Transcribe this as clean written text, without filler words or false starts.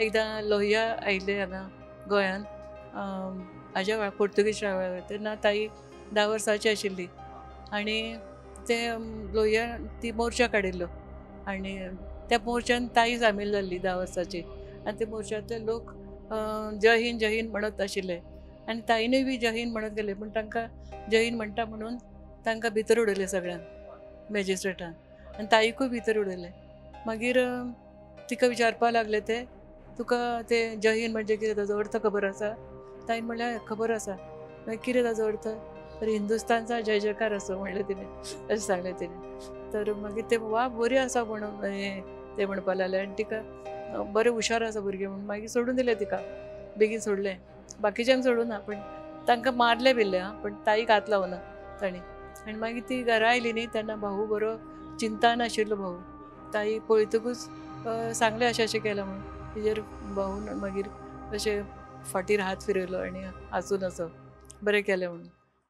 एकदां लोहिया आयिल्ले हांगा गोंयान हाज्या वेळार पुर्तुगेज वेळार तेन्ना ताई 10 वर्सांची आशिल्ली आनी ते लोहिया ती मोर्चा काडिल्लो आनी त्या मोर्चान ताई सामील जाल्ली 10 वर्सांची आनी त्या मोर्चांतले लोक जय हिंद म्हणत आशिल्ले आनी ताईनूय बी जय हिंद म्हणत गेले पूण तांकां जय हिंद म्हणटा म्हणून तांकां भितर उडयले सगळ्यांक मॅजिस्ट्रेटान आनी ताईकूय भितर उडयले मागीर तिका विचारपा लागले ते तुका ते जय हिंद म्हणजे कितें ताजो अर्थ खबर आसा ताईन म्हणलें खबर आसा मागीर कितें ताजो अर्थ तर हिंदुस्तानचा जय जयकार असो म्हणलें तिणें अशें सांगलें तिणें तर मागीर ते वा बरी आसा म्हणून ते म्हणपा लागले आनी तिका बरें हुशार आसा भुरगें म्हणून मागीर सोडून दिलें तिका बेगीन सोडलें बाकीच्यांक सोडूं ना पण तांकां मारले बिल्ले पण ताईक हात लावना ताणी आनी मागीर ती घरा आयली न्ही तेन्ना भाऊ बरो चिंतान आशिल्लो भाऊ ताई पळयतकूच सांगलें अशें अशें केलां म्हणून तेजेर भाऊन मागीर अशें फाटीर हात फिरयलो आनी हांसून असो बरें केलें म्हणून